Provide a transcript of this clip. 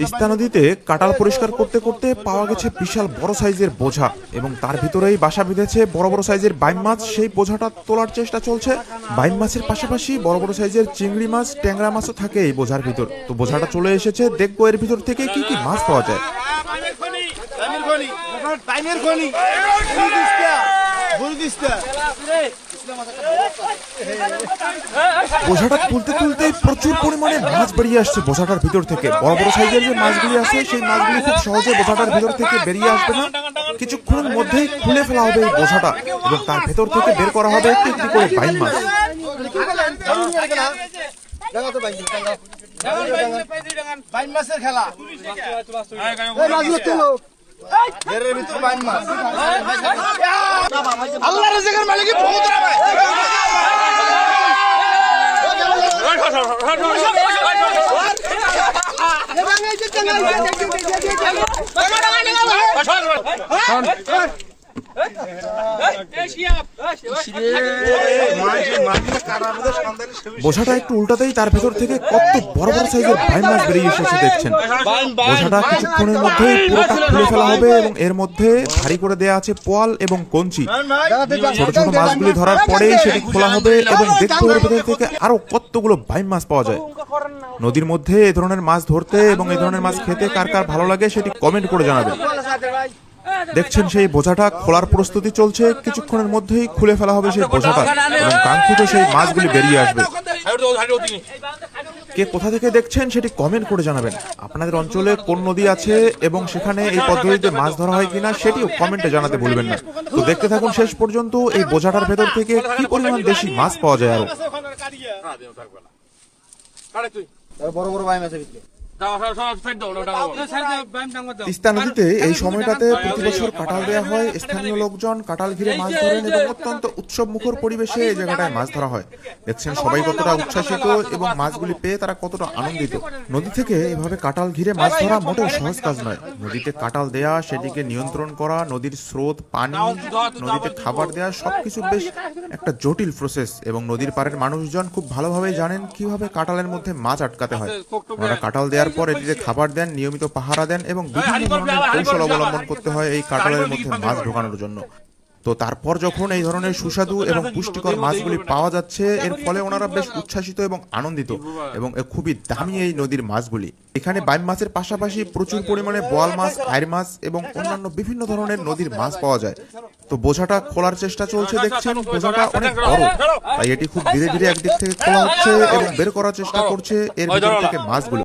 তিস্তা নদীতে কাটাল পরিষ্কার করতে করতে পাওয়া গেছে বিশাল বড় সাইজের বোঝা এবং তার ভিতরেই বাসা বেঁধেছে বড় বড় সাইজের বাইম মাছ। সেই বোঝাটা তোলার চেষ্টা চলছে। বাইম মাছের পাশাপাশি বড় বড় সাইজের চিংড়ি মাছ, ট্যাংরা মাছও থাকে এই বোঝার ভিতর। তো বোঝাটা চলে এসেছে, দেখবো এর ভিতর থেকে কি কি মাছ পাওয়া যায়। বোঝাটা তুলতে তুলতে প্রচুর পরিমাণে মাছ বেরিয়ে আসছে বোঝাটার ভিতর থেকে। বড় বড় সাইজের যে মাছগুলি আছে সেই মাছগুলি খুব সহজে বোঝাটার ভিতর থেকে বেরিয়ে আসবে না। কিছুক্ষণের মধ্যেই খুলে ফেলা হবে এই বোঝাটা এবং তার ভেতর থেকে বের করা হবে একটি একটি করে বাইম মাছ। বোঝাটা একটু উল্টাতেই তার ভেতর থেকে কত বড় বড় সাইজের বাইম মাছ বেরিয়ে এসেছে দেখছেন। বোঝাটা কিছুক্ষণের মধ্যেই পুরোটা খুলে ফেলা হবে এবং এর মধ্যে ভারী করে দেয়া আছে পোয়াল এবং কঞ্চি। ছোট ছোট মাছগুলি ধরার পরেই সেটি খোলা হবে এবং দেখতে এর ভেতর থেকে আরো কতগুলো বাইম মাছ পাওয়া যায়। নদীর মধ্যে এই ধরনের মাছ ধরতে এবং এই ধরনের মাছ খেতে কার কার ভালো লাগে সেটি কমেন্ট করে জানাবেন। দেখছেন সেই বোঝাটা খোলার প্রস্তুতি চলছে। কিছুক্ষণের মধ্যেই খুলে ফেলা হবে সেই বোঝাটা এবং কাঙ্ক্ষিত সেই মাছগুলি বেরিয়ে আসবে। কে কোথা থেকে দেখছেন সেটি কমেন্ট করে জানাবেন। আপনাদের অঞ্চলে কোন নদী আছে এবং সেখানে এই পদ্ধতিতে মাছ ধরা হয় কিনা সেটিও কমেন্টে জানাতে ভুলবেন না। তো দেখতে থাকুন শেষ পর্যন্ত এই বোঝাটার ভেতর থেকে কি পরিমাণ দেশি মাছ পাওয়া যায়। আরো বড় বড় বাইম আছে। তিস্তা নদীতে এই সময়টাতে প্রতি বছর কাঁঠাল দেওয়া হয়। স্থানীয় লোকজন কাঁঠাল ঘিরে মাছ ধরেন এবং অত্যন্ত উৎসব মুখর পরিবেশে এই জায়গাটায় মাছ ধরা হয়। দেখছেন সবাই কতটা উচ্ছ্বাসিত এবং মাছগুলি পেয়ে তারা কতটা আনন্দিত। নদী থেকে এভাবে কাঁঠাল ঘিরে মাছ ধরা মোটেও সহজ কাজ নয়। নদীতে কাঁঠাল দেয়া, সেটিকে নিয়ন্ত্রণ করা, নদীর স্রোত, পানি, নদীতে খাবার দেয়া সবকিছু বেশ একটা জটিল প্রসেস এবং নদীর পাড়ের মানুষজন খুব ভালোভাবে জানেন কিভাবে কাঁঠালের মধ্যে মাছ আটকাতে হয়। ওনারা কাঁঠাল দেওয়ার পর এটিতে খাবার দেন, নিয়মিত পাহারা দেন এবং বিভিন্ন ধরনের কৌশল অবলম্বন করতে হয় এই কাঁঠালের মধ্যে মাছ ঢোকানোর জন্য। তো তারপর যখন এই ধরনের সুস্বাদু এবং পুষ্টিকর মাছগুলি পাওয়া যাচ্ছে, এর ফলে ওনারা বেশ উচ্ছ্বাসিত এবং আনন্দিত এবং খুবই দামি এই নদীর মাছগুলি। এখানে বাইম মাছের পাশাপাশি প্রচুর পরিমাণে বোয়াল মাছ, আইর মাছ এবং অন্যান্য বিভিন্ন ধরনের নদীর মাছ পাওয়া যায়। তো বোঝাটা খোলার চেষ্টা চলছে। দেখছেন বোঝাটা অনেক বড়, তাই এটি খুব ধীরে ধীরে একদিক থেকে খোলা হচ্ছে এবং বের করার চেষ্টা করছে এর ভিতর থেকে মাছগুলো।